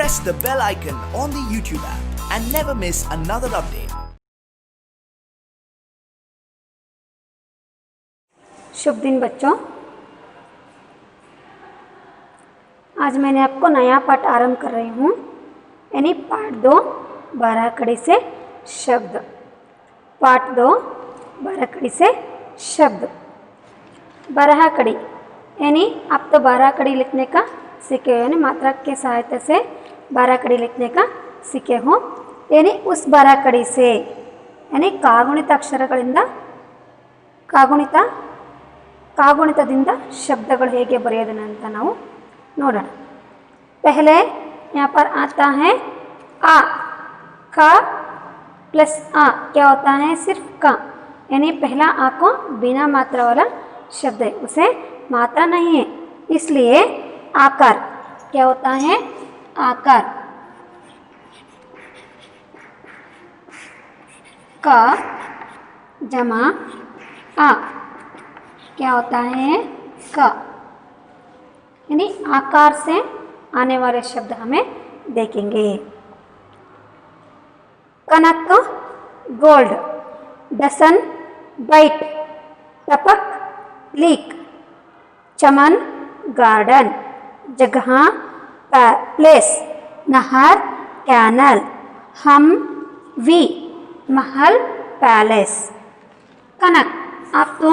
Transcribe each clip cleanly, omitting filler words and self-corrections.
press the bell icon on the YouTube app and never miss another update. शुभ दिन बच्चों, आज मैंने आपको नया पाठ आरंभ कर रही हूँ, यानी पाठ 2 12 कड़ी से शब्द। पाठ 2 12 कड़ी से शब्द। 12 कड़ी यानी आप तो 12 कड़ी लिखने का सीखे हो, यानी मात्रा के सहायता से 12 कड़ी लिखने का सीखे हो, यानी उस 12 कड़ी से यानी कागुणित अक्षरಗಳಿಂದ कागुणितದಿಂದ शब्दಗಳು ಹೇಗೆ ಬರೆಯೋದನ್ನ ಅಂತ ನಾವು ನೋಡೋಣ। पहले यहाँ पर आता है आ, का प्लस आ क्या होता है, सिर्फ का, यानी पहला आ को बिना मात्रा वाला शब्द है, उसे मात्रा नहीं है, इसलिए आकार क्या होता है, आकार। का जमा आ क्या होता है, का, यानी आकार से आने वाले शब्द हमें देखेंगे। कनक गोल्ड, डसन वाइट, टपक लीक, चमन गार्डन, जगह प्लेस, नहर कैनल, हम वी महल पैलेस। कनक आप तो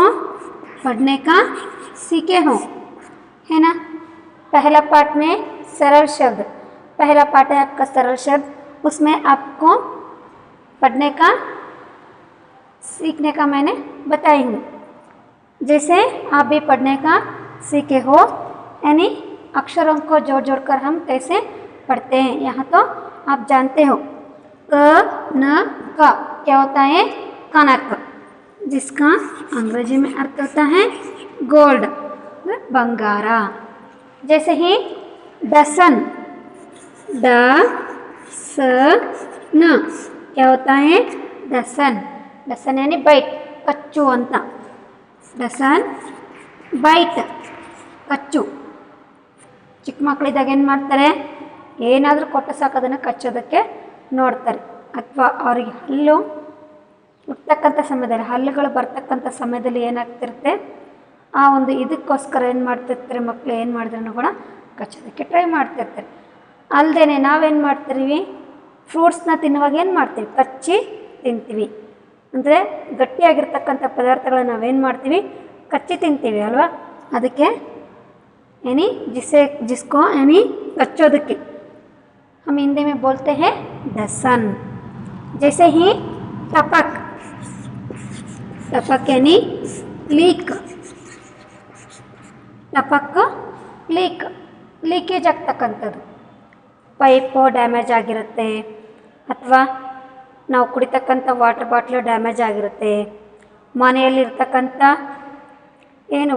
पढ़ने का सीखे हो, है ना। पहला पाठ में सरल शब्द, पहला पाठ है आपका सरल शब्द, उसमें आपको पढ़ने का सीखने का मैंने बताई हूँ, जैसे आप भी पढ़ने का सीखे हो, यानी अक्षरों को जोड़ जोड़कर हम कैसे पढ़ते हैं, यहाँ तो आप जानते हो। क न का क्या होता है, कनक, जिसका अंग्रेजी में अर्थ होता है गोल्ड, बंगारा। जैसे ही डसन, ड स न क्या होता है, डसन, डसन यानी बैट, कच्चू अंत, डसन बैट कच्चು। ಚಿಕ್ಕ ಮಕ್ಕಳಿದ್ದಾಗ ಏನು ಮಾಡ್ತಾರೆ, ಏನಾದರೂ ಕೊಟ್ಟು ಸಾಕು ಅದನ್ನು ಕಚ್ಚೋದಕ್ಕೆ ನೋಡ್ತಾರೆ, ಅಥವಾ ಅವರಿಗೆ ಹಲ್ಲು ಹುಟ್ಟತಕ್ಕಂಥ ಸಮಯದಲ್ಲಿ, ಹಲ್ಲುಗಳು ಬರ್ತಕ್ಕಂಥ ಸಮಯದಲ್ಲಿ ಏನಾಗ್ತಿರುತ್ತೆ, ಆ ಒಂದು ಇದಕ್ಕೋಸ್ಕರ ಏನು ಮಾಡ್ತಿರ್ತಾರೆ ಮಕ್ಕಳು, ಏನು ಮಾಡಿದ್ರೂ ಕೂಡ ಕಚ್ಚೋದಕ್ಕೆ ಟ್ರೈ ಮಾಡ್ತಿರ್ತಾರೆ। ಅಲ್ಲದೆ ನಾವೇನು ಮಾಡ್ತೀವಿ, ಫ್ರೂಟ್ಸ್ನ ತಿನ್ನುವಾಗ ಏನು ಮಾಡ್ತೀವಿ, ಕಚ್ಚಿ ತಿಂತೀವಿ, ಅಂದರೆ ಗಟ್ಟಿಯಾಗಿರ್ತಕ್ಕಂಥ ಪದಾರ್ಥಗಳನ್ನ ನಾವೇನು ಮಾಡ್ತೀವಿ, ಕಚ್ಚಿ ತಿಂತೀವಿ ಅಲ್ವಾ, ಅದಕ್ಕೆ यानी जिसको यानी कच्चोदके हम हिंदी में बोलते हैं डसन। जैसे ही टपक, टपक यानी लीक, टपक लीक, ಲೀಕೇಜ್ ಆಗ್ತಕ್ಕಂಥದ್ದು, ಪೈಪು ಡ್ಯಾಮೇಜ್ ಆಗಿರುತ್ತೆ, ಅಥವಾ ನಾವು ಕುಡಿತಕ್ಕಂಥ ವಾಟರ್ ಬಾಟ್ಲು ಡ್ಯಾಮೇಜ್ ಆಗಿರುತ್ತೆ, ಮನೆಯಲ್ಲಿರ್ತಕ್ಕಂಥ ಏನು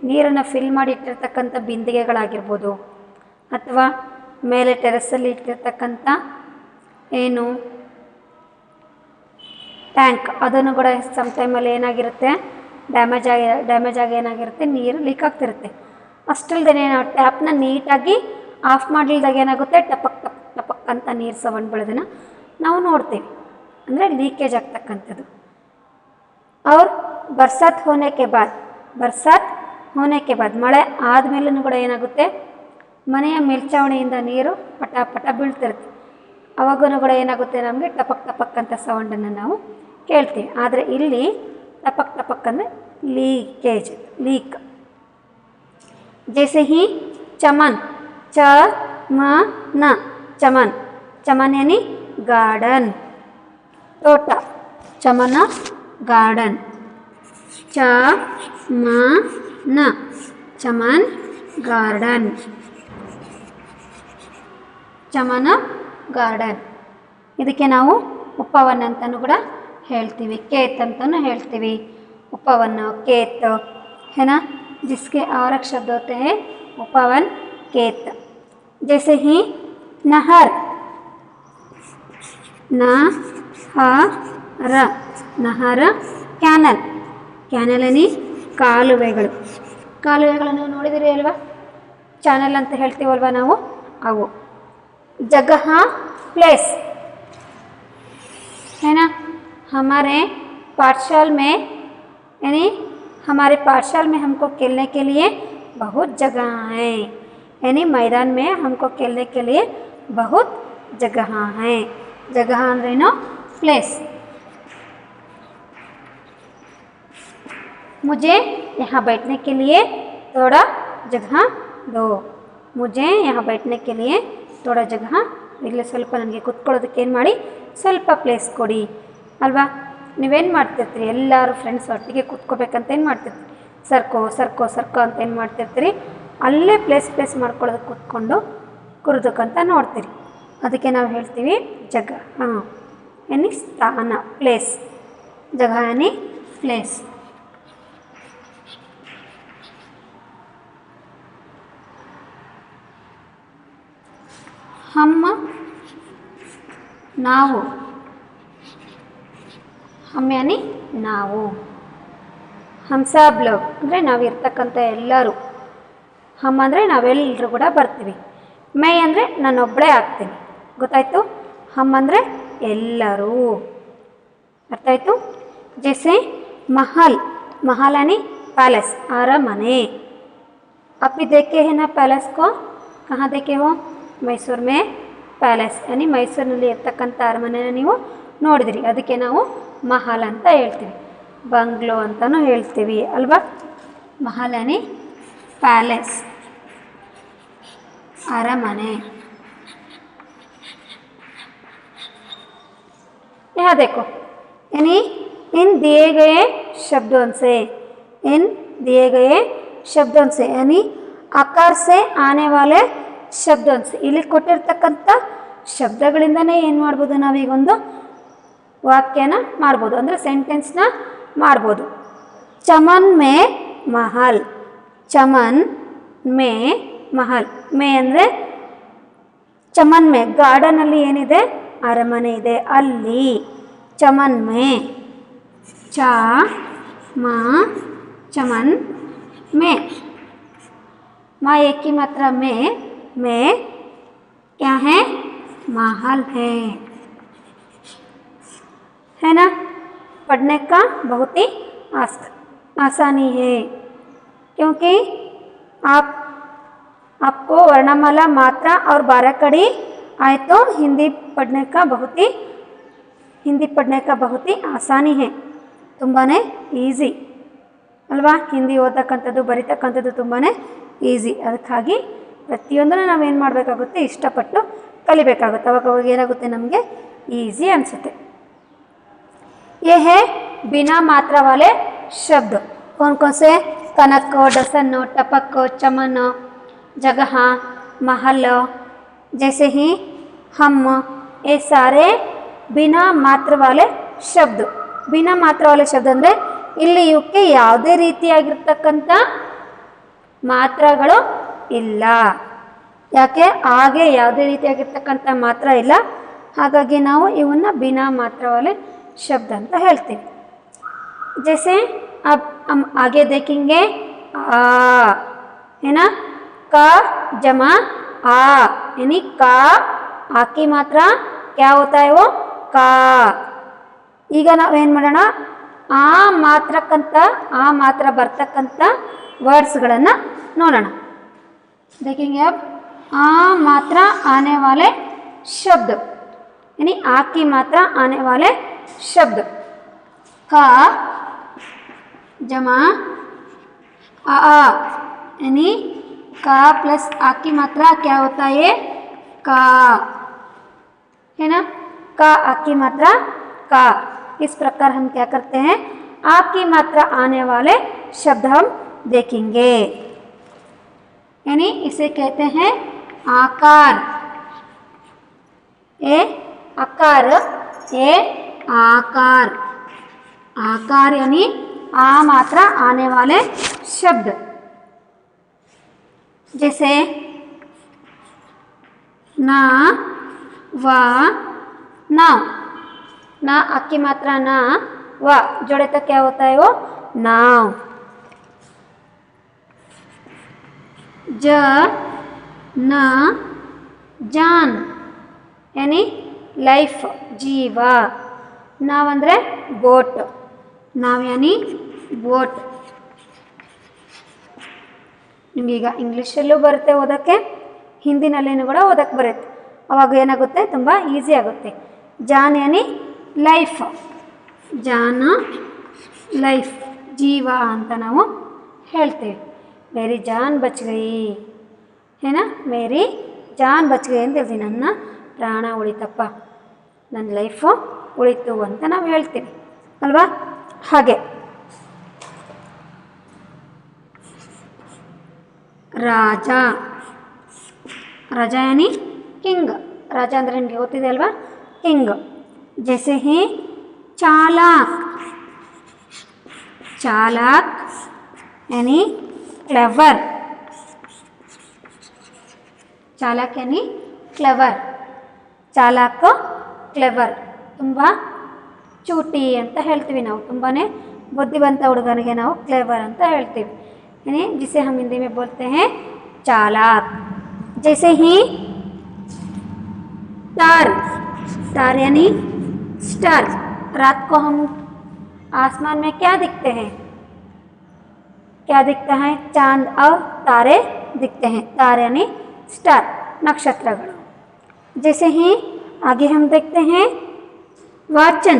ನೀರನ್ನು ಫಿಲ್ ಮಾಡಿ ಇಟ್ಟಿರ್ತಕ್ಕಂಥ ಬಿಂದಿಗೆಗಳಾಗಿರ್ಬೋದು, ಅಥವಾ ಮೇಲೆ ಟೆರೆಸಲ್ಲಿ ಇಟ್ಟಿರ್ತಕ್ಕಂಥ ಏನು ಟ್ಯಾಂಕ್, ಅದನ್ನು ಕೂಡ ಸಮ್ ಟೈಮಲ್ಲಿ ಏನಾಗಿರುತ್ತೆ, ಡ್ಯಾಮೇಜ್ ಆಗಿ ಏನಾಗಿರುತ್ತೆ, ನೀರು ಲೀಕ್ ಆಗ್ತಿರುತ್ತೆ। ಅಷ್ಟಲ್ದೇ ನಾವು ಟ್ಯಾಪ್ನ ನೀಟಾಗಿ ಆಫ್ ಮಾಡಲಿಲ್ದಾಗ ಏನಾಗುತ್ತೆ, ಟಪಕ್ ಟಪಕ್ ಟಪಕ್ ಅಂತ ನೀರು ಸೌಂಡ್ ಬೆಳೆದನ್ನು ನಾವು ನೋಡ್ತೀವಿ, ಅಂದರೆ ಲೀಕೇಜ್ ಆಗ್ತಕ್ಕಂಥದ್ದು। और बरसात होने के बाद ಮಳೆ ಆದಮೇಲೂ ಕೂಡ ಏನಾಗುತ್ತೆ, ಮನೆಯ ಮೇಲ್ಛಾವಣಿಯಿಂದ ನೀರು ಪಟ ಪಟ ಬೀಳ್ತಿರುತ್ತೆ, ಅವಾಗೂ ಕೂಡ ಏನಾಗುತ್ತೆ, ನಮಗೆ ಟಪಕ್ ಟಪಕ್ ಅಂತ ಸೌಂಡನ್ನು ನಾವು ಕೇಳ್ತೀವಿ। ಆದರೆ ಇಲ್ಲಿ ಟಪಕ್ ಟಪಕ್ ಅಂದರೆ ಲೀಕೇಜ್, ಲೀಕ್। जैसे ही चमन, च म न, चमन, चमन यानी गार्डन, तोटा, चमन गार्डन, च म न, चमन गार्डन, ಚಮನ ಗಾರ್ಡನ್। ಇದಕ್ಕೆ ನಾವು ಉಪವನ ಅಂತಲೂ ಕೂಡ ಹೇಳ್ತೀವಿ, ಕೇತ್ ಅಂತಲೂ ಹೇಳ್ತೀವಿ, उपवन केत है ना, जिसके आवरक शब्द होते हैं उपवन केत। जैसे ही नहर, नहर, नहर कैनल, कैनल यानी ಕಾಲುವೆಗಳು, ಕಾಲುವೆಗಳನ್ನು ನೋಡಿದಿರಿ ಅಲ್ವಾ, ಚಾನಲ್ ಅಂತ ಹೇಳ್ತೀವಲ್ವ ನಾವು, ಅವು जगह प्लेस, है ना। हमारे पाठशाल में यानी हमारे पाठशाल में हमको खेलने के लिए बहुत जगह हैं, यानी मैदान में हमको खेलने के लिए बहुत जगह हैं। जगह अंद्रेनो प्लेस। मुझे यहाँ बैठने के लिए थोड़ा जगह दो, मुझे यहाँ बैठने के लिए थोड़ा जगह ಇಲ್ಲಿ ಸ್ವಲ್ಪ ನನಗೆ ಕೂತ್ಕೊಳ್ಳೋದಕ್ಕೆ ಏನು ಮಾಡಿ ಸ್ವಲ್ಪ ಪ್ಲೇಸ್ ಕೊಡಿ ಅಲ್ವಾ. ನೀವೇನು ಮಾಡ್ತಿರ್ತೀರಿ, ಎಲ್ಲರೂ ಫ್ರೆಂಡ್ಸ್ ಒಟ್ಟಿಗೆ ಕೂತ್ಕೋಬೇಕಂತ ಏನು ಮಾಡ್ತಿರ್ತೀರಿ, ಸರ್ಕೋ ಸರ್ಕೋ ಸರ್ಕೋ ಅಂತ ಏನು ಮಾಡ್ತಿರ್ತೀರಿ, ಅಲ್ಲೇ ಪ್ಲೇಸ್ ಮಾಡ್ಕೊಳ್ಳೋದಕ್ಕೆ ಕೂತ್ಕೊಂಡು ಕುರ್ದಕ್ಕಂತ ನೋಡ್ತೀರಿ. ಅದಕ್ಕೆ ನಾವು ಹೇಳ್ತೀವಿ ಜಗಹ ಯಾನಿ ಸ್ಥಾನ, ಪ್ಲೇಸ್. ಜಗಹ ಯಾನಿ ಪ್ಲೇಸ್. हम ನಾವು, हम यानी ನಾವು, हम सब लोग ಅಂದರೆ ನಾವಿರ್ತಕ್ಕಂಥ ಎಲ್ಲರೂ, हम ಅಂದರೆ ನಾವೆಲ್ಲರೂ ಕೂಡ ಬರ್ತೀವಿ. ಮೈ ಅಂದರೆ ನಾನೊಬ್ಬಳೇ ಆಗ್ತೀನಿ, ಗೊತ್ತಾಯಿತು. हम ಅಂದರೆ ಎಲ್ಲರೂ, ಅರ್ಥ ಆಯಿತು. ಜैसे महल, महल यानी पैलेस, अरमने. आप भी देखे हैं ना पैलेस को, कहाँ देखे हो, ಮೈಸೂರು ಮೇ ಪ್ಯಾಲೇಸ್ ಯಾನಿ ಮೈಸೂರಿನಲ್ಲಿ ಇರ್ತಕ್ಕಂಥ ಅರಮನೆನ ನೀವು ನೋಡಿದಿರಿ. ಅದಕ್ಕೆ ನಾವು ಮಹಲ್ ಅಂತ ಹೇಳ್ತೀವಿ, ಬಂಗ್ಲೋ ಅಂತಲೂ ಹೇಳ್ತೀವಿ ಅಲ್ವಾ. ಮಹಲ್ ಯಾನಿ ಪ್ಯಾಲೇಸ್, अरमने. यहाँ देखो, यानी इन दिए गए शब्दों से, इन दिए गए शब्दों से यानी आकार से आने वाले शब्दों से, ಇಲ್ಲಿ ಕೊಟ್ಟಿರ್ತಕ್ಕಂಥ ಶಬ್ದಗಳಿಂದನೇ ಏನು ಮಾಡ್ಬೋದು, ನಾವೀಗೊಂದು ವಾಕ್ಯನ ಮಾಡ್ಬೋದು, ಅಂದರೆ ಸೆಂಟೆನ್ಸ್ನ ಮಾಡ್ಬೋದು. ಚಮನ್ ಮೇ ಮಹಲ್, ಚಮನ್ ಮೇ ಮಹಲ್. ಮೇ ಅಂದರೆ ಚಮನ್ ಮೇ ಗಾರ್ಡನಲ್ಲಿ ಏನಿದೆ, ಅರಮನೆ ಇದೆ, ಅಲ್ಲಿ. ಚಮನ್ ಮೇ, ಚ ಮ ಚಮನ್ ಮೇ. माँ एक ही मात्रा में क्या है, महल है ना. पढ़ने का बहुत ही आसानी है, क्योंकि आपको वर्णमाला, मात्रा और 12 कड़ी आए तो हिंदी पढ़ने का बहुत ही आसानी है. ತುಂಬಾ ಈಸಿ ಅಲ್ವಾ. ಹಿಂದಿ ಓದತಕ್ಕಂಥದ್ದು ಬರೀತಕ್ಕಂಥದ್ದು ತುಂಬಾ ಈಸಿ. ಅದಕ್ಕಾಗಿ ಪ್ರತಿಯೊಂದನ್ನು ನಾವೇನು ಮಾಡಬೇಕಾಗುತ್ತೆ, ಇಷ್ಟಪಟ್ಟು ಕಲಿಬೇಕಾಗುತ್ತೆ. ಅವಾಗ ಏನಾಗುತ್ತೆ, ನಮಗೆ ಈಸಿ ಅನಿಸುತ್ತೆ. ये है बिना मात्रा वाले शब्द. कौन कौन से, कनक, डसन, टपक, चमन, जगह, महल. जैसे ही हम, ये सारे बिना मात्रा वाले शब्द. बिना मात्रा वाले शब्द ಅಂದರೆ ಇಲ್ಲಿ ಇವಕ್ಕೆ ಯಾವುದೇ ರೀತಿಯಾಗಿರ್ತಕ್ಕಂಥ ಮಾತ್ರಗಳು ಇಲ್ಲ. ಯಾಕೆ, ಹಾಗೆ ಯಾವುದೇ ರೀತಿಯಾಗಿರ್ತಕ್ಕಂಥ ಮಾತ್ರ ಇಲ್ಲ, ಹಾಗಾಗಿ ನಾವು ಇವನ್ನ ಬಿನಾ ಮಾತ್ರ ವಾಲೆ शब्द ಅಂತ ಹೇಳ್ತೀವಿ. जैसे अब हम आगे देखेंगे, आ है ना, का जमा आ यानी का, आ की मात्रा क्या होता है, वो का. ಈಗ ನಾವೇನು ಮಾಡೋಣ, ಆ ಮಾತ್ರ ಬರ್ತಕ್ಕಂಥ ವರ್ಡ್ಸ್ಗಳನ್ನು ನೋಡೋಣ. देखेंगे अब आ मात्रा आने वाले शब्द, यानी आ की मात्रा आने वाले शब्द. का जमा आ, यानी का प्लस आ की मात्रा क्या होता है, का, है ना. का आ की मात्रा का. इस प्रकार हम क्या करते हैं, आ की मात्रा आने वाले शब्द हम देखेंगे. यानी इसे कहते हैं आकार. ए आकार, ए आकार. आकार यानी आ मात्रा आने वाले शब्द. जैसे ना, व, नाव. ना आ की मात्रा ना, व जोड़े तो क्या होता है, वो नाव. ज, न, जान. यानी ಲೈಫ್ ಜೀವ. ನಾವ್ ಅಂದರೆ ಬೋಟ್. ನಾವ್ ಯಾನಿ ಬೋಟ್. ನಿಮಗೀಗ ಇಂಗ್ಲೀಷಲ್ಲೂ ಬರುತ್ತೆ ಓದೋಕ್ಕೆ, ಹಿಂದಿನಲ್ಲಿನೂ ಕೂಡ ಓದೋಕ್ಕೆ ಬರುತ್ತೆ. ಅವಾಗ ಏನಾಗುತ್ತೆ, ತುಂಬ ಈಸಿ ಆಗುತ್ತೆ. ಜಾನ್ ಯಾನಿ ಲೈಫ್, ಜಾನ ಲೈಫ್ ಜೀವ ಅಂತ ನಾವು ಹೇಳ್ತೇವೆ. ಮೇರಿ ಜಾನ್ ಬಚ್ ಗಯಿ ಏನಾ, ಮೇರಿ ಜಾನ್ ಬಚ್ ಗಯಿ ಅಂತ ಹೇಳ್ತೀವಿ, ನನ್ನ ಪ್ರಾಣ ಉಳಿತಪ್ಪ, ನನ್ನ ಲೈಫು ಉಳಿತು ಅಂತ ನಾವು ಹೇಳ್ತೀವಿ ಅಲ್ವಾ. ಹಾಗೆ ರಾಜ, ರಾಜ ಯಾನಿ ಕಿಂಗ್. ರಾಜ ಅಂದರೆ ನಿಮಗೆ ಗೊತ್ತಿದೆ ಅಲ್ವಾ, ಕಿಂಗ್. ಜೈಸೆ ಹಿ ಚಾಲಾಕ್, ಚಾಲಾಕ್ यानी क्लेवर, ಚಾಲಾಕ್ यानी ಕ್ಲೆವರ್. ಚಾಲಾಕ್ ಕ್ಲೆವರ್, ತುಂಬ ಚೂಟಿ ಅಂತ ಹೇಳ್ತೀವಿ ನಾವು. ತುಂಬಾ ಬುದ್ಧಿವಂತ ಹುಡುಗನಿಗೆ ನಾವು ಕ್ಲೆವರ್ ಅಂತ ಹೇಳ್ತೀವಿ. यानी जिसे हम हिंदी में बोलते हैं चालाक. जैसे ही स्टार, स्टार यानी स्टार. रात को हम आसमान में क्या दिखते हैं, क्या दिखता है, चांद और तारे दिखते हैं. तारे यानी स्टार, नक्षत्रगण. जैसे ही आगे हम देखते हैं वाचन,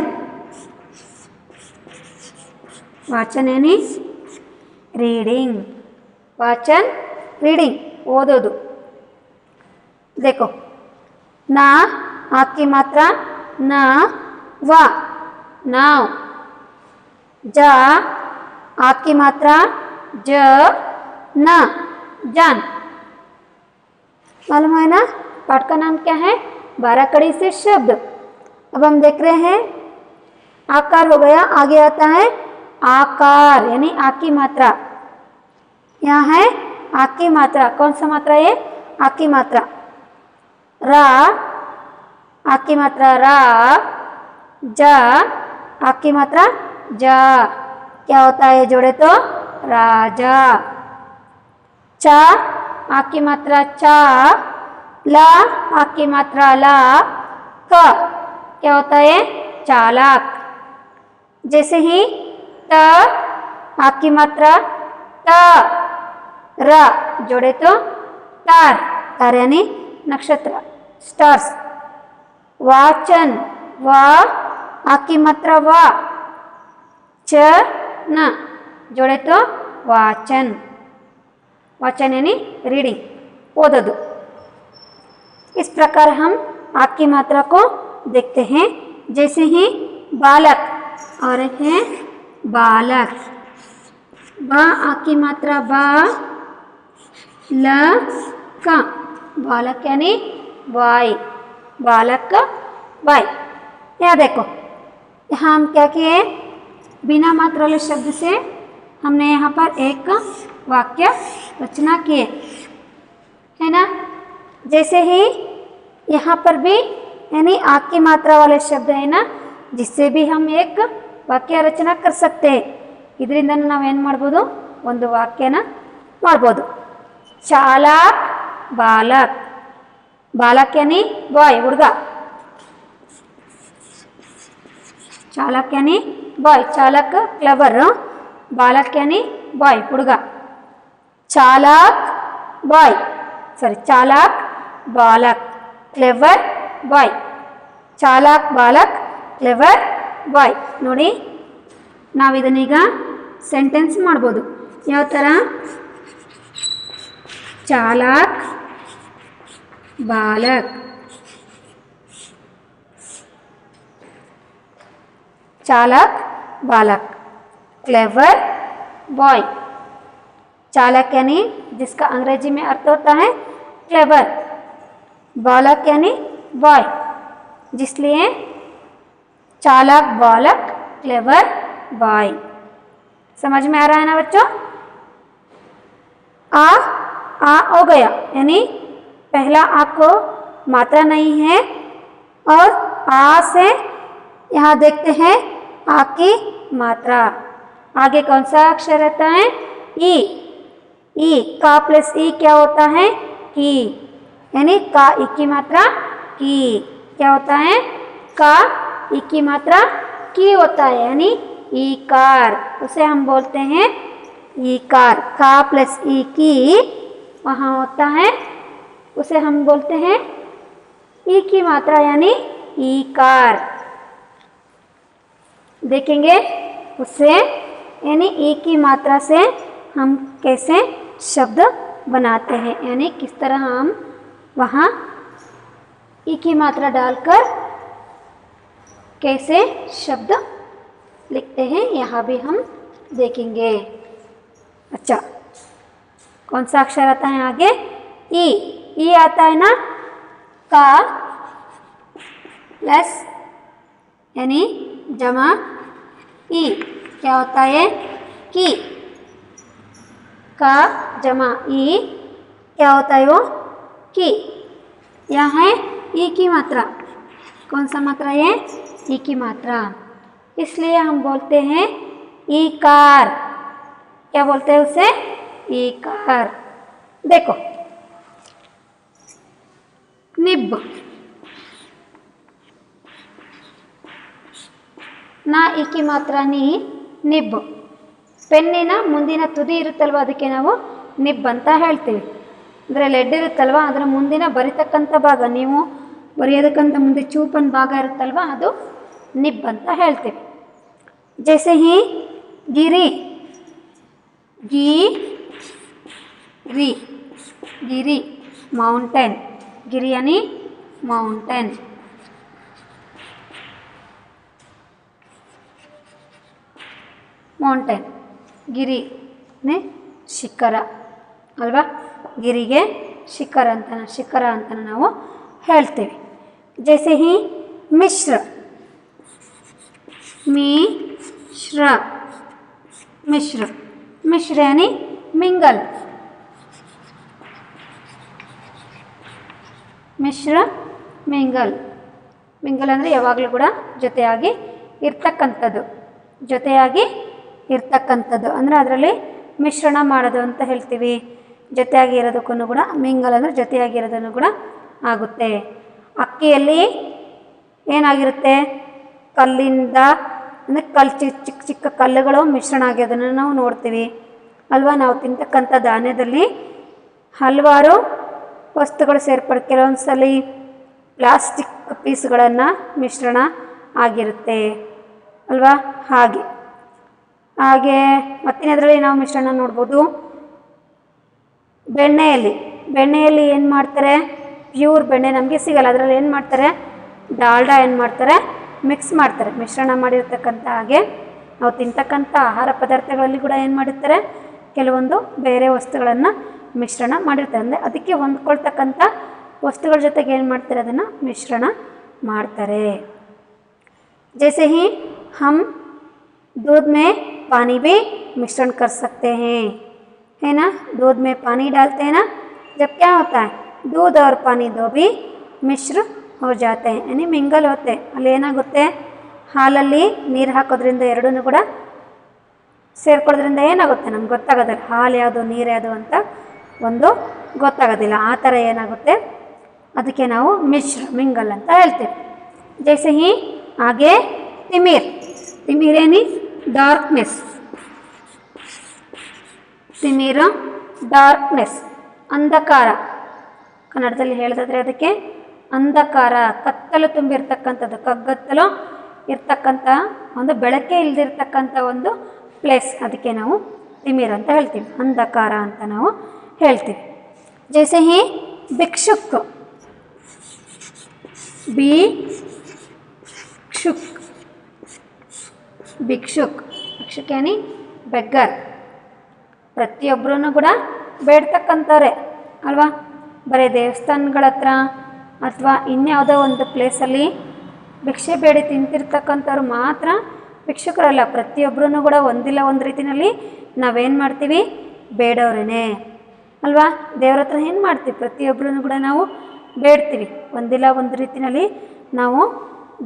वाचन यानी रीडिंग. वाचन रीडिंग ओदोदु. देखो ना आपकी मात्रा ना वा, नाव. जा आपकी मात्रा ज न, जान. मालूम है ना, पाठ का नाम क्या है, 12 कड़ी से शब्द. अब हम देख रहे हैं आकार हो गया, आगे आता है आकार यानी आ की मात्रा. यहाँ है आ की मात्रा. कौन सा मात्रा है, आ की मात्रा. रा आ की मात्रा रा, जा आ की मात्रा जा. क्या होता है जोड़े तो राजा. चा आ की मात्रा चा, ला आ की मात्रा ला, क क्या होता है चालाक. जैसे ही त आ की मात्रा त, र जोड़े तो तार, तार यानी नक्षत्र, स्टार्स. वाचन वा आ की मात्रा वा, च न जोड़े तो वाचन. वाचन यानी रीडिंग, ओदोदु. इस प्रकार हम आ की मात्रा को देखते हैं. जैसे ही बालक, और एक है बालक. बा आ की मात्रा बा, ल का, बालक यानी बॉय, बालक बॉय. यहाँ देखो, यहाँ हम क्या किए, बिना मात्रा वाले शब्द से हमने यहाँ पर एक वाक्य रचना किए है ना. जैसे ही यहाँ पर भी यानी आ की मात्रा वाले शब्द है ना, जिससे भी हम एक वाक्य रचना कर सकते हैं. ಇದರಿಂದ ನಾವು ಏನು ಮಾಡ್ಬೋದು, ಒಂದು ವಾಕ್ಯನ ಮಾಡ್ಬೋದು. ಚಾಲಾಕ್ ಬಾಲಕ್, ಬಾಲಕ್ ಯಾನಿ ಬಾಯ್ ಹುಡುಗ. ಚಾಲಕ್ ಯಾನಿ ಬಾಯ್, ಚಾಲಕ್ ಕ್ಲೆವರ್, ಬಾಲಕ್ ಯಾನಿ ಬಾಯ್ ಹುಡುಗ. ಚಾಲಾಕ್ ಬಾಯ್, ಸಾರಿ ಚಾಲಾಕ್ ಬಾಲಕ್, ಕ್ಲೆವರ್ ಬಾಯ್. ಚಾಲಾಕ್ ಬಾಲಕ್ ಕ್ಲೆವರ್ ಬಾಯ್. ನೋಡಿ ನಾವು ಇದನ್ನೀಗ ಸೆಂಟೆನ್ಸ್ ಮಾಡ್ಬೋದು. ಯಾವ ಥರ, ಚಾಲಾಕ್ ಬಾಲಕ್, चालाक बालक, क्लेवर बॉय. चालक यानी जिसका अंग्रेजी में अर्थ होता है क्लेवर. बालक यानी बॉय, जिसलिए चालाक बालक क्लेवर बॉय. समझ में आ रहा है ना बच्चों. आ हो गया, यानी पहला आ को मात्रा नहीं है, और आ से यहाँ देखते हैं आ की मात्रा. आगे कौन सा अक्षर रहता है, ई. ई का प्लस ई क्या होता है, की, यानी का ई की मात्रा की. क्या होता है? का ई की मात्रा की होता है, यानी ईकार, उसे हम बोलते हैं ईकार। का प्लस ई की वहाँ होता है, उसे हम बोलते हैं ई की मात्रा यानी ईकार। देखेंगे उससे यानी ई की मात्रा से हम कैसे शब्द बनाते हैं, यानी किस तरह हम वहाँ ई की मात्रा डालकर कैसे शब्द लिखते हैं, यहाँ भी हम देखेंगे। अच्छा, कौन सा अक्षर आता है आगे? ई। ई आता है ना, का प्लस यानी जमा ई क्या होता है? की। का जमा ई क्या होता है? वो की। यह है ई की मात्रा। कौन सा मात्रा है? ई की मात्रा, इसलिए हम बोलते हैं ईकार। क्या बोलते हैं उसे? ईकार। देखो, निब ನಾ ಈಕಿ ಮಾತ್ರ ನೀ ನಿಬ್. ಪೆನ್ನಿನ ಮುಂದಿನ ತುದಿ ಇರುತ್ತಲ್ವ ಅದಕ್ಕೆ ನಾವು ನಿಬ್ ಅಂತ ಹೇಳ್ತೀವಿ. ಅಂದರೆ ಲೆಡ್ ಇರುತ್ತಲ್ವ ಅದರ ಮುಂದಿನ ಬರಿತಕ್ಕಂಥ ಭಾಗ, ನೀವು ಬರೆಯೋದಕ್ಕಂತ ಮುಂದೆ ಚೂಪನ್ ಭಾಗ ಇರುತ್ತಲ್ವ ಅದು ನಿಬ್ ಅಂತ ಹೇಳ್ತೀವಿ. ಜೈಸೆ ಹಿ ಗಿರಿ, ಗಿ ರಿ, ಗಿರಿ ಮೌಂಟೇನ್. ಗಿರಿ यानी ಮೌಂಟೇನ್. ಮೌಂಟೇನ್ ಗಿರಿ ಶಿಖರ ಅಲ್ವಾ, ಗಿರಿಗೆ ಶಿಖರ ಅಂತ ನಾವು ಹೇಳ್ತೀವಿ. ಜೈಸೆ ಹಿ ಮಿಶ್ರ, ಮಿಶ್ರ, ಮಿಶ್ರ, ಮಿಶ್ರ यानी ಮಿಂಗಲ್. ಮಿಶ್ರ ಮಿಂಗಲ್. ಮಿಂಗಲ್ ಅಂದರೆ ಯಾವಾಗಲೂ ಕೂಡ ಜೊತೆಯಾಗಿ ಇರ್ತಕ್ಕಂಥದ್ದು, ಜೊತೆಯಾಗಿ ಇರ್ತಕ್ಕಂಥದ್ದು ಅಂದರೆ ಅದರಲ್ಲಿ ಮಿಶ್ರಣ ಮಾಡೋದು ಅಂತ ಹೇಳ್ತೀವಿ. ಜೊತೆಯಾಗಿ ಇರೋದಕ್ಕೂ ಕೂಡ ಮಿಂಗಲ್ ಅಂದರೆ ಜೊತೆಯಾಗಿರೋದನ್ನು ಕೂಡ ಆಗುತ್ತೆ. ಅಕ್ಕಿಯಲ್ಲಿ ಏನಾಗಿರುತ್ತೆ? ಕಲ್ಲಿಂದ ಅಂದರೆ ಚಿಕ್ಕ ಚಿಕ್ಕ ಕಲ್ಲುಗಳು ಮಿಶ್ರಣ ಆಗಿರೋದನ್ನು ನಾವು ನೋಡ್ತೀವಿ ಅಲ್ವಾ. ನಾವು ತಿಂತಕ್ಕಂಥ ಧಾನ್ಯದಲ್ಲಿ ಹಲವಾರು ವಸ್ತುಗಳು ಸೇರ್ಪಡೆ, ಕೆಲವೊಂದು ಸಲ ಪ್ಲಾಸ್ಟಿಕ್ ಪೀಸ್ಗಳನ್ನು ಮಿಶ್ರಣ ಆಗಿರುತ್ತೆ ಅಲ್ವಾ. ಹಾಗೆ ಮತ್ತಿನದರಲ್ಲಿ ನಾವು ಮಿಶ್ರಣ ನೋಡ್ಬೋದು. ಬೆಣ್ಣೆಯಲ್ಲಿ ಏನು ಮಾಡ್ತಾರೆ? ಪ್ಯೂರ್ ಬೆಣ್ಣೆ ನಮಗೆ ಸಿಗಲ್ಲ, ಅದರಲ್ಲಿ ಏನು ಮಾಡ್ತಾರೆ? ಡಾಲ್ಡಾ ಏನು ಮಾಡ್ತಾರೆ? ಮಿಕ್ಸ್ ಮಾಡ್ತಾರೆ, ಮಿಶ್ರಣ ಮಾಡಿರ್ತಕ್ಕಂಥ. ಹಾಗೆ ನಾವು ತಿಂತಕ್ಕಂಥ ಆಹಾರ ಪದಾರ್ಥಗಳಲ್ಲಿ ಕೂಡ ಏನು ಮಾಡಿರ್ತಾರೆ? ಕೆಲವೊಂದು ಬೇರೆ ವಸ್ತುಗಳನ್ನು ಮಿಶ್ರಣ ಮಾಡಿರ್ತಾರೆ. ಅಂದರೆ ಅದಕ್ಕೆ ಹೊಂದ್ಕೊಳ್ತಕ್ಕಂಥ ವಸ್ತುಗಳ ಜೊತೆಗೆ ಏನು ಮಾಡ್ತಾರೆ? ಅದನ್ನು ಮಿಶ್ರಣ ಮಾಡ್ತಾರೆ. जैसे ही हम दूध में पानी भी मिश्रण कर सकते हैं, है ना. दूध में पानी डालते हैं ना, जब क्या होता है? दूध और पानी दो भी मिश्र हो जाते हैं, यानी मिंगल होते हैं. ಅಲ್ಲಿ ಏನಾಗುತ್ತೆ? ಹಾಲಲ್ಲಿ ನೀರು ಹಾಕೋದ್ರಿಂದ ಎರಡೂ ಕೂಡ ಸೇರ್ಕೊಳ್ಳೋದ್ರಿಂದ ಏನಾಗುತ್ತೆ? ನಮ್ಗೆ ಗೊತ್ತಾಗೋದಿಲ್ಲ ಹಾಲು ಯಾವುದು ನೀರು ಯಾವುದು ಅಂತ ಒಂದು ಗೊತ್ತಾಗೋದಿಲ್ಲ. ಆ ಥರ ಏನಾಗುತ್ತೆ? ಅದಕ್ಕೆ ನಾವು ಮಿಂಗಲ್ ಅಂತ ಹೇಳ್ತೇವೆ. ಜೈಸೆ ಹಿ आगे तिमिर. तिमिर यानी डार्कनेस. ತಿಮಿರ ಡಾರ್ಕ್ನೆಸ್, ಅಂಧಕಾರ. ಕನ್ನಡದಲ್ಲಿ ಹೇಳೋದಾದ್ರೆ ಅದಕ್ಕೆ ಅಂಧಕಾರ, ಕತ್ತಲು ತುಂಬಿರ್ತಕ್ಕಂಥದ್ದು, ಕಗ್ಗತ್ತಲು ಇರ್ತಕ್ಕಂಥ ಒಂದು ಬೆಳಕೆ ಇಲ್ದಿರ್ತಕ್ಕಂಥ ಒಂದು ಪ್ಲೇಸ್, ಅದಕ್ಕೆ ನಾವು ತಿಮಿರ್ ಅಂತ ಹೇಳ್ತೀವಿ, ಅಂಧಕಾರ ಅಂತ ನಾವು ಹೇಳ್ತೀವಿ. ಜೈಸೆ ಹಿ ಭಿಕ್ಷುಕ್, ಭಿಕ್ಷುಕ್ ಯಾನಿ ಬೆಗ್ಗರ್. ಪ್ರತಿಯೊಬ್ಬರೂ ಕೂಡ ಬೇಡ್ತಕ್ಕಂಥವ್ರೆ ಅಲ್ವಾ. ಬರೀ ದೇವಸ್ಥಾನಗಳ ಹತ್ರ ಅಥವಾ ಇನ್ಯಾವುದೋ ಒಂದು ಪ್ಲೇಸಲ್ಲಿ ಭಿಕ್ಷೆ ಬೇಡಿ ತಿಂತಿರ್ತಕ್ಕಂಥವ್ರು ಮಾತ್ರ ಭಿಕ್ಷುಕರಲ್ಲ. ಪ್ರತಿಯೊಬ್ಬರೂ ಕೂಡ ಒಂದಿಲ್ಲ ಒಂದು ರೀತಿಯಲ್ಲಿ ನಾವೇನು ಮಾಡ್ತೀವಿ? ಬೇಡವ್ರೇ ಅಲ್ವಾ. ದೇವ್ರ ಹತ್ರ ಏನು ಮಾಡ್ತೀವಿ? ಪ್ರತಿಯೊಬ್ಬರೂ ಕೂಡ ನಾವು ಬೇಡ್ತೀವಿ. ಒಂದಿಲ್ಲ ಒಂದು ರೀತಿಯಲ್ಲಿ ನಾವು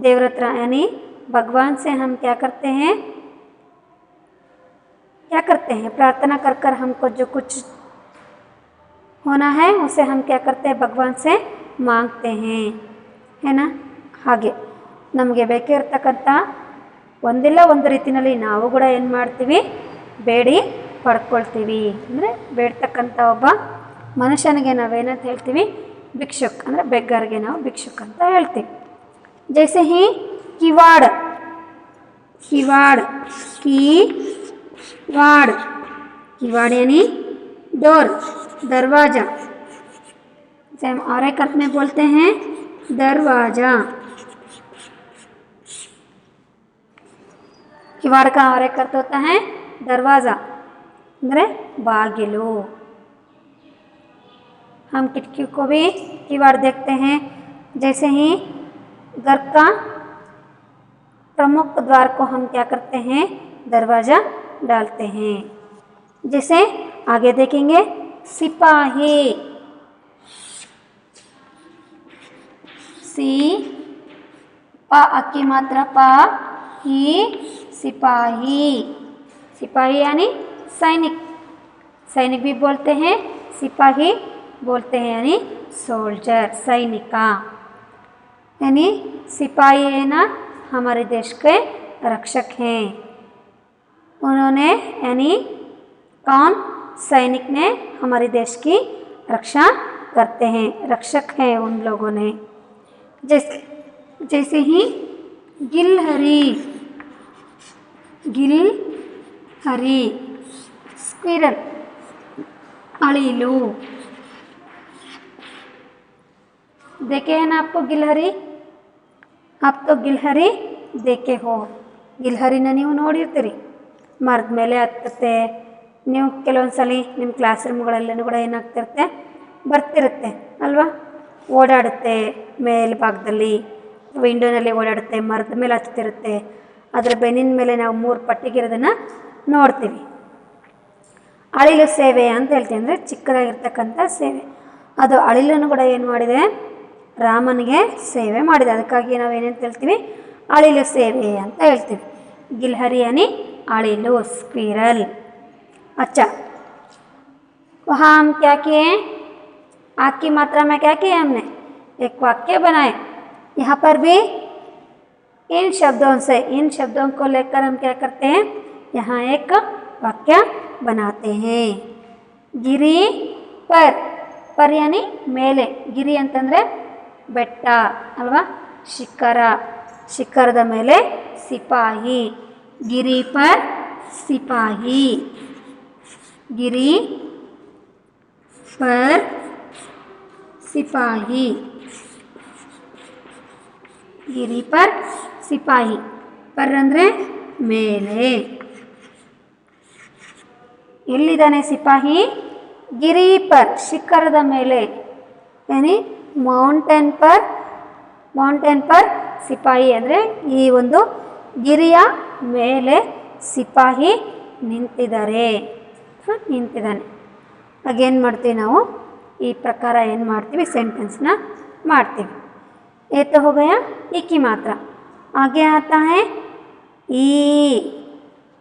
देवर हत्र यानी भगवान से हम क्या करते हैं? प्रार्थना कर कर हमको जो कुछ होना है उसे हम क्या करते हैं? भगवान से मांगते हैं, है ना. ಹಾಗೆ ನಮಗೆ ಬೇಕಿರ್ತಕ್ಕಂಥ ಒಂದಿಲ್ಲ ಒಂದು ರೀತಿಯಲ್ಲಿ ನಾವು ಕೂಡ ಏನು ಮಾಡ್ತೀವಿ, ಬೇಡಿ ಪಡ್ಕೊಳ್ತೀವಿ. ಅಂದರೆ ಬೇಡ್ತಕ್ಕಂಥ ಒಬ್ಬ ಮನುಷ್ಯನಿಗೆ ನಾವೇನಂತ ಹೇಳ್ತೀವಿ, ಭಿಕ್ಷುಕ್ ಅಂದರೆ ಬೆಗ್ಗರ್ಗೆ ನಾವು ಭಿಕ್ಷುಕ್ ಅಂತ ಹೇಳ್ತೀವಿ. ಜೈಸೆ ಹಿ ಕಿವಾಡ್, ಕಿವಾಡ್ कीवाड़, कीवाड़ यानी डोर, दरवाजा। जैसे हम और एक अर्थ में बोलते हैं दरवाजा। किवाड़ का और एक अर्थ होता है दरवाज़ा, अंदर बागिलू। हम खिड़की को भी किवाड़ देखते हैं। जैसे ही घर का प्रमुख द्वार को हम क्या करते हैं, दरवाज़ा डालते हैं। जैसे आगे देखेंगे सिपाही, सी पा की मात्रा पा ही, सिपाही। सिपाही यानी सैनिक, सैनिक भी बोलते हैं, सिपाही बोलते हैं यानी सोल्जर, सैनिका। यानी सिपाही है ना, हमारे देश के रक्षक हैं। उन्होंने यानी कौन, सैनिक ने हमारे देश की रक्षा करते हैं, रक्षक हैं उन लोगों ने। जैसे ही गिलहरी, गिलहरी स्क्विरल, अड़ीलू। देखे हैं ना आपको गिलहरी, आप तो गिलहरी देखे हो, ಗಿಲ್ಹರಿನ ನೀವು ನೋಡಿರ್ತೀರಿ, ಮರದ ಮೇಲೆ ಹತ್ತುತ್ತೆ. ನೀವು ಕೆಲವೊಂದು ಸಲ ನಿಮ್ಮ ಕ್ಲಾಸ್ ರೂಮ್ಗಳಲ್ಲೂ ಕೂಡ ಏನಾಗ್ತಿರುತ್ತೆ, ಬರ್ತಿರುತ್ತೆ ಅಲ್ವಾ, ಓಡಾಡುತ್ತೆ ಮೇಲ್ಭಾಗದಲ್ಲಿ, ವಿಂಡೋನಲ್ಲಿ ಓಡಾಡುತ್ತೆ, ಮರದ ಮೇಲೆ ಹತ್ತಿರುತ್ತೆ. ಅದರ ಬೆನ್ನಿನ ಮೇಲೆ ನಾವು 3 ಪಟ್ಟಿಗಿರೋದನ್ನು ನೋಡ್ತೀವಿ. ಅಳಿಲು ಸೇವೆ ಅಂತ ಹೇಳ್ತೀವಿ, ಅಂದರೆ ಚಿಕ್ಕದಾಗಿರ್ತಕ್ಕಂಥ ಸೇವೆ. ಅದು ಅಳಿಲನ್ನು ಕೂಡ ಏನು ಮಾಡಿದೆ, ರಾಮನಿಗೆ ಸೇವೆ ಮಾಡಿದೆ. ಅದಕ್ಕಾಗಿ ನಾವು ಏನಂತ ಹೇಳ್ತೀವಿ, ಅಳಿಲು ಸೇವೆ ಅಂತ ಹೇಳ್ತೀವಿ. ಗಿಲ್ಹರಿ यानी अड़ीलू, स्क्विरल। अच्छा, वहाँ हम क्या किए, आग की मात्रा में क्या किया हमने, एक वाक्य बनाए। यहाँ पर भी इन शब्दों से, इन शब्दों को लेकर हम क्या करते हैं, यहाँ एक वाक्य बनाते हैं। गिरी पर, पर यानी मेले, गिरी ಅಂತಂದ್ರೆ ಬೆಟ್ಟ ಅಲ್ವಾ, ಶಿಖರ, ಶಿಖರದ ಮೇಲೆ ಸಿಪಾಯಿ, ಗಿರಿ ಪರ್ ಸಿಪಾही, गिरी पर सिपाही, गिरी पर सिपाही, पर ಅಂದರೆ ಮೇಲೆ. ಎಲ್ಲಿದ್ದಾನೆ ಸಿಪಾಹಿ, ಗಿರಿ ಪರ್, ಶಿಖರದ ಮೇಲೆ, ಯಾನಿ ಮೌಂಟೇನ್ ಪರ್, ಮೌಂಟೇನ್ ಪರ್ ಸಿಪಾಯಿ ಅಂದರೆ ಈ ಒಂದು ಗಿರಿಯ ಮೇಲೆ ಸಿಪಾಹಿ ನಿಂತಿದ್ದಾರೆ, ನಿಂತಿದ್ದಾನೆ. ಆಗೇನು ಮಾಡ್ತೀವಿ ನಾವು, ಈ ಪ್ರಕಾರ ಏನು ಮಾಡ್ತೀವಿ, ಸೆಂಟೆನ್ಸ್ನ ಮಾಡ್ತೀವಿ. ये तो हो गया ई की मात्रा। आगे आता है ई,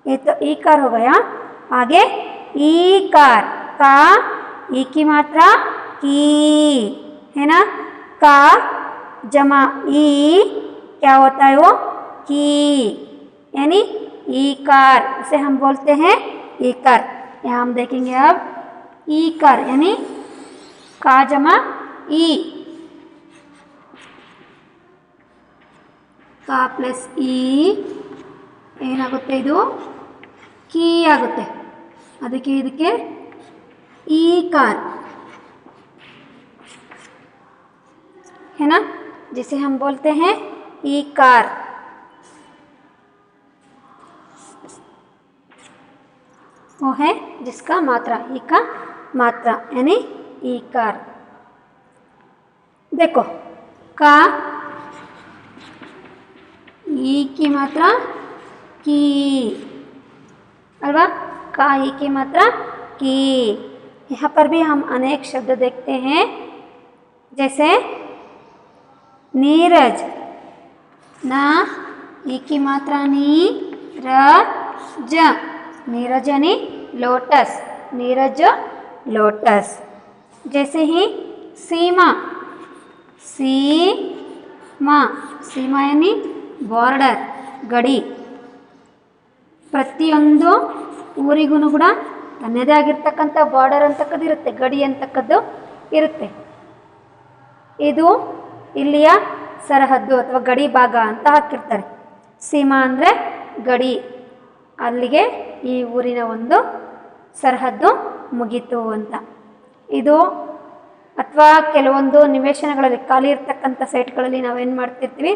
ये तो ई कार हो गया। आगे ई कार, का ई की मात्रा की है ना, का जमा ई क्या होता है, वो की, यानी ई कार, उसे हम बोलते हैं ई कार। यहाँ हम देखेंगे अब ई कार यानी का जमा ई, का प्लस ई ಏನಾಗುತ್ತೆ, ಇದು ಕೀ ಆಗುತ್ತೆ. ಅದಕ್ಕೆ ಇದಕ್ಕೆ ಈ कार है ना, जिसे हम बोलते हैं ई कार। वो है जिसका मात्रा, ई का मात्रा यानी ई कार। देखो का ई की मात्रा की, अल्वा, का ई की मात्रा की। यहाँ पर भी हम अनेक शब्द देखते हैं, जैसे नीरज, ना ई की मात्रा नी, र ज, नीरज यानी लोटस, नीरज लोटस। जैसे ही सीमा, सी ಸೀಮಾ ಯಾನಿ ಬಾರ್ಡರ್, ಗಡಿ. ಪ್ರತಿಯೊಂದು ಊರಿಗೂ ಕೂಡ ತನ್ನದೇ ಆಗಿರ್ತಕ್ಕಂಥ ಬಾರ್ಡರ್ ಅಂತಕ್ಕದ್ದು ಇರುತ್ತೆ, ಗಡಿ ಅಂತಕ್ಕದ್ದು ಇರುತ್ತೆ. ಇದು ಇಲ್ಲಿಯ ಸರಹದ್ದು ಅಥವಾ ಗಡಿ ಭಾಗ ಅಂತ ಹಾಕಿರ್ತಾರೆ. ಸೀಮಾ ಅಂದರೆ ಗಡಿ, ಅಲ್ಲಿಗೆ ಈ ಊರಿನ ಒಂದು ಸರಹದ್ದು ಮುಗೀತು ಅಂತ. ಇದು ಅಥವಾ ಕೆಲವೊಂದು ನಿವೇಶನಗಳಲ್ಲಿ ಖಾಲಿ ಇರ್ತಕ್ಕಂಥ ಸೈಟ್ಗಳಲ್ಲಿ ನಾವೇನು ಮಾಡ್ತಿರ್ತೀವಿ,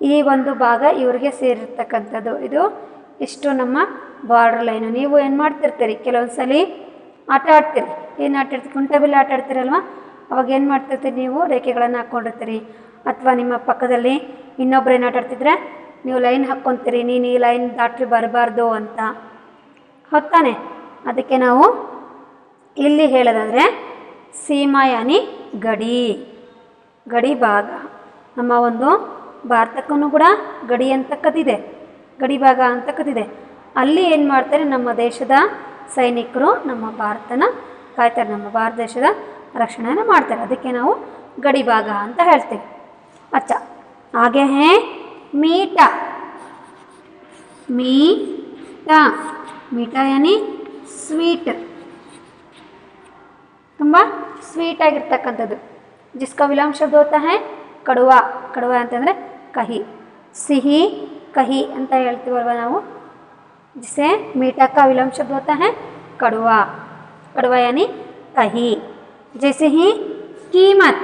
ಈ ಒಂದು ಭಾಗ ಇವರಿಗೆ ಸೇರಿರ್ತಕ್ಕಂಥದ್ದು, ಇದು ಇಷ್ಟು ನಮ್ಮ ಬಾರ್ಡರ್ ಲೈನು. ನೀವು ಏನು ಮಾಡ್ತಿರ್ತೀರಿ, ಕೆಲವೊಂದು ಸಲ ಆಟ ಆಡ್ತೀರಿ. ಏನು ಆಟ ಆಡ್ತೀರಿ, ಕುಂಟೆಬಿಲ್ಲೆ ಆಟ ಆಡ್ತೀರಲ್ವ, ಅವಾಗ ಏನು ಮಾಡ್ತಿರ್ತೀರಿ, ನೀವು ರೇಖೆಗಳನ್ನು ಹಾಕ್ಕೊಂಡಿರ್ತೀರಿ. ಅಥವಾ ನಿಮ್ಮ ಪಕ್ಕದಲ್ಲಿ ಇನ್ನೊಬ್ರು ಏನು ಆಟ ಆಡ್ತಿದ್ರೆ ನೀವು ಲೈನ್ ಹಾಕ್ಕೊತೀರಿ, ನೀನು ಈ ಲೈನ್ ದಾಟಿ ಬರಬಾರ್ದು ಅಂತ. ಹೊತ್ತಾನೆ, ಅದಕ್ಕೆ ನಾವು ಇಲ್ಲಿ ಹೇಳೋದಾದರೆ ಸೀಮಾ ಯಾನಿ ಗಡಿ, ಗಡಿ ಭಾಗ. ನಮ್ಮ ಒಂದು ಭಾರತಕ್ಕೂ ಕೂಡ ಗಡಿ ಅಂತಕ್ಕದಿದೆ, ಗಡಿ ಭಾಗ ಅಂತಕ್ಕದಿದೆ. ಅಲ್ಲಿ ಏನು ಮಾಡ್ತಾರೆ, ನಮ್ಮ ದೇಶದ ಸೈನಿಕರು ನಮ್ಮ ಭಾರತನ ಕಾಯ್ತಾರೆ, ನಮ್ಮ ಭಾರತ ದೇಶದ ರಕ್ಷಣೆಯನ್ನು ಮಾಡ್ತಾರೆ. ಅದಕ್ಕೆ ನಾವು ಗಡಿ ಭಾಗ ಅಂತ ಹೇಳ್ತೀವಿ. ಅಚ್ಚ, ಹಾಗೆ ಹೇ ಮೀಠಾ. ಮೀಠಾ, ಮೀಠಾ ಯಾನಿ ಸ್ವೀಟ್, ತುಂಬ ಸ್ವೀಟ್ ಆಗಿರ್ತಕ್ಕಂಥದ್ದು. ಜಿಸ್ಕಾ ವಿಲೋಮ ಶಬ್ದ ಹೋತಾ ಹೈ ಕಡುವ. ಕಡುವ ಅಂತಂದರೆ ಕಹಿ, ಸಿಹಿ ಕಹಿ ಅಂತ ಹೇಳ್ತೀವಲ್ವ ನಾವು. जिसे मीठा का विलोम शब्द होता है कड़वा, कड़वा यानी कही. जैसे ही कीमत,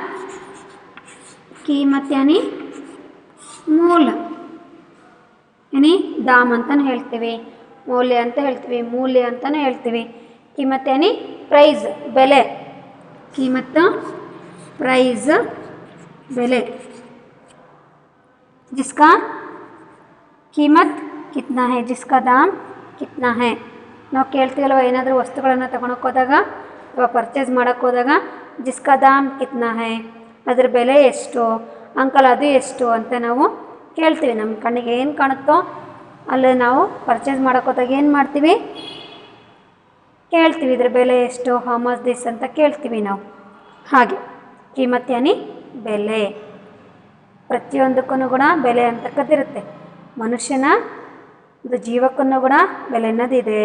कीमत यानी मूल, यानी दाम अंताने ಹೇಳ್ತೀವಿ, ಮೌಲ್ಯ ಅಂತ ಹೇಳ್ತೀವಿ, ಮೂಲ್ಯ ಅಂತಾನೆ ಹೇಳ್ತೀವಿ. कीमत यानी ಪ್ರೈಸ್, ಬೆಲೆ. कीमत ಪ್ರೈಸ್, ಬೆಲೆ. जिसका कीमत कितना है, जिसका दाम कितना है. ನಾವು ಕೇಳ್ತೀವಲ್ವ, ಏನಾದರೂ ವಸ್ತುಗಳನ್ನು ತಗೊಳಕ್ಕೆ ಹೋದಾಗ ಅಥವಾ ಪರ್ಚೇಸ್ ಮಾಡೋಕ್ಕೆ ಹೋದಾಗ ಜಿಸ್ಕಾ ದಾಮ್ ಕಿತ್ನಾ ಹೈ, ಅದ್ರ ಬೆಲೆ ಎಷ್ಟು, ಅಂಕಲ್ ಅದು ಎಷ್ಟು ಅಂತ ನಾವು ಕೇಳ್ತೀವಿ. ನಮ್ಮ ಕಣ್ಣಿಗೆ ಏನು ಕಾಣುತ್ತೋ ಅಲ್ಲಿ ನಾವು ಪರ್ಚೇಸ್ ಮಾಡೋಕ್ಕೆ ಹೋದಾಗ ಏನು ಮಾಡ್ತೀವಿ, ಕೇಳ್ತೀವಿ, ಇದ್ರ ಬೆಲೆ ಎಷ್ಟು, ಹೌ ಮಚ್ ದಿಸ್ ಅಂತ ಕೇಳ್ತೀವಿ ನಾವು. ಹಾಗೆ ಕೀಮತ್ ಯಾನಿ ಬೆಲೆ. ಪ್ರತಿಯೊಂದಕ್ಕೂ ಕೂಡ ಬೆಲೆ ಅಂತಕ್ಕದ್ದಿರುತ್ತೆ. ಮನುಷ್ಯನ ಒಂದು ಜೀವಕ್ಕೂ ಕೂಡ ಬೆಲೆ ಅನ್ನೋದಿದೆ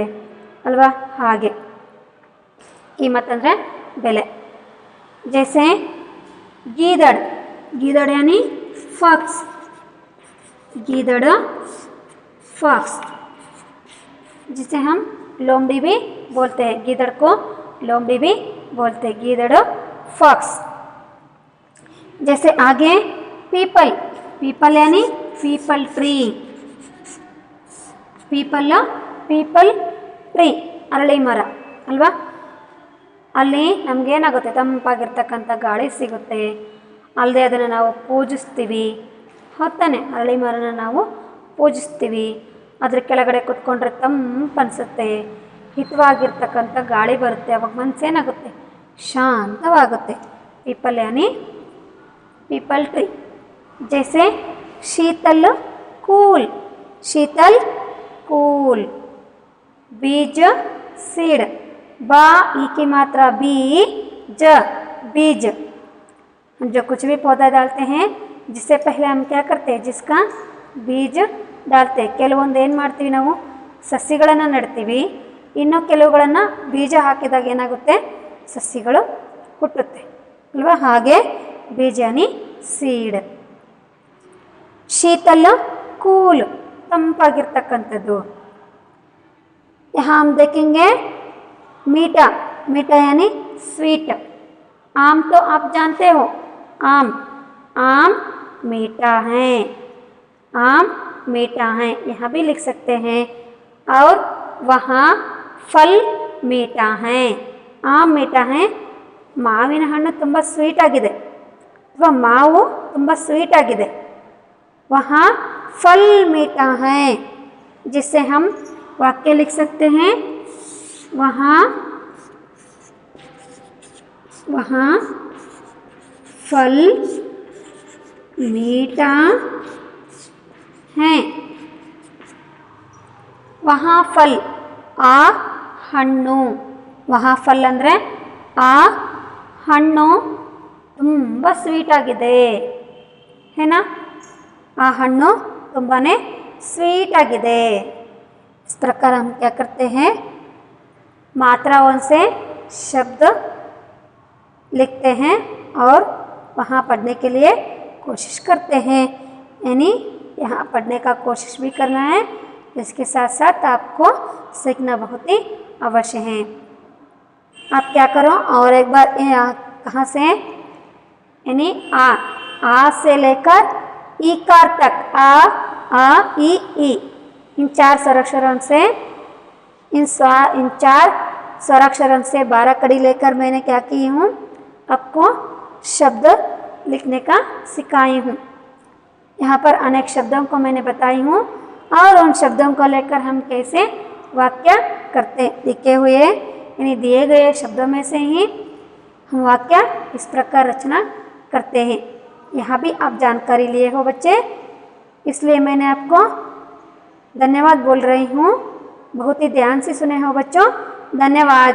ಅಲ್ವಾ. ಹಾಗೆ कीमत ಅಂದರೆ ಬೆಲೆ. जैसे गीदड़, गीदड़ यानी फॉक्स, गीदड़ फॉक्स, जिसे हम लोमड़ी भी बोलते हैं. गीदड़ को लोमड़ी भी बोलते हैं, गीदड़ फॉक्स. जैसे आगे पीपल, पीपल यानी people tree, people, people tree ಅರಳಿ ಮರ ಅಲ್ವಾ. ಅಲ್ಲಿ ನಮಗೇನಾಗುತ್ತೆ, ತಂಪಾಗಿರ್ತಕ್ಕಂಥ ಗಾಳಿ ಸಿಗುತ್ತೆ, ಅಲ್ಲದೆ ಅದನ್ನು ನಾವು ಪೂಜಿಸ್ತೀವಿ. ಹೊತ್ತಾನೆ, ಅರಳಿ ಮರನ ನಾವು ಪೂಜಿಸ್ತೀವಿ. ಅದ್ರ ಕೆಳಗಡೆ ಕುತ್ಕೊಂಡ್ರೆ ತಂಪನ್ಸುತ್ತೆ, ಹಿತವಾಗಿರ್ತಕ್ಕಂಥ ಗಾಳಿ ಬರುತ್ತೆ, ಅವಾಗ ಮನಸ್ಸೇನಾಗುತ್ತೆ, ಶಾಂತವಾಗುತ್ತೆ. ಪೀಪಲ್ ಯಾನಿ ಪೀಪಲ್ ಟ್ರೀ. ಜೈಸೆ ಶೀತಲ್ ಕೂಲ್, ಶೀತಲ್ कूल. बीज सीड, बा ई की मात्रा बीज, बीज. हम जो कुछ भी पौधा डालते हैं जिससे पहले हम क्या करते हैं, जिसका बीज डालते हैं. ಕೆಲವೊಂದು ಏನು ಮಾಡ್ತೀವಿ ನಾವು, ಸಸಿಗಳನ್ನು ನೆಡ್ತೀವಿ, ಇನ್ನು ಕೆಲವುಗಳನ್ನು ಬೀಜ ಹಾಕಿದಾಗ ಏನಾಗುತ್ತೆ, ಸಸಿಗಳು ಹುಟ್ಟುತ್ತೆ ಅಲ್ವಾ. ಹಾಗೆ ಬೀಜ ಯಾನಿ ಸೀಡ್. ಶೀತಲ್ ಕೂಲ್, ತಂಪಾಗಿರ್ತಕ್ಕಂಥದ್ದು. यहाँ हम देखेंगे मीठा, मीठा यानी स्वीट. आम तो आप जानते हो, आम, आम मीठा है, आम मीठा है, यहाँ भी लिख सकते हैं. और वहाँ फल मीठा है, आम मीठा है. ಮಾವಿನ ಹಣ್ಣು ತುಂಬ ಸ್ವೀಟ್ ಆಗಿದೆ ಅಥವಾ ಮಾವು ತುಂಬ ಸ್ವೀಟ್ ಆಗಿದೆ. वहाँ फल मीठा है, जिससे हम वाक्य लिख सकते हैं. वहाँ, वहाँ फल मीठा है. वहाँ फल, आ ಹಣ್ಣು. वहाँ फल ಅಂದರೆ ಆ ಹಣ್ಣು ತುಂಬ ಸ್ವೀಟ್ ಆಗಿದೆ. है ना। ಆ ಹಣ್ಣು ತುಂಬಾನೇ ಸ್ವೀಟ್ ಆಗಿದೆ। इस प्रकार हम क्या करते हैं, मात्राओं से शब्द लिखते हैं और वहाँ पढ़ने के लिए कोशिश करते हैं। यानी यहाँ पढ़ने का कोशिश भी करना है, इसके साथ साथ आपको सीखना बहुत ही अवश्य है। आप क्या करो और एक बार कहाँ से, यानी आ से लेकर ईकार तक, आ ई इन 4 स्वराक्षरों से, इन 4 स्वराक्षरों से 12 कड़ी लेकर मैंने क्या की हूँ, आपको शब्द लिखने का सिखाई हूँ। यहाँ पर अनेक शब्दों को मैंने बताई हूँ और उन शब्दों को लेकर हम कैसे वाक्य करते, लिखे हुए यानी दिए गए शब्दों में से ही हम वाक्य इस प्रकार रचना करते हैं। यहाँ भी आप जानकारी लिए हो बच्चे, इसलिए मैंने आपको धन्यवाद बोल रही हूँ। बहुत ही ध्यान से सुने हो बच्चों, धन्यवाद।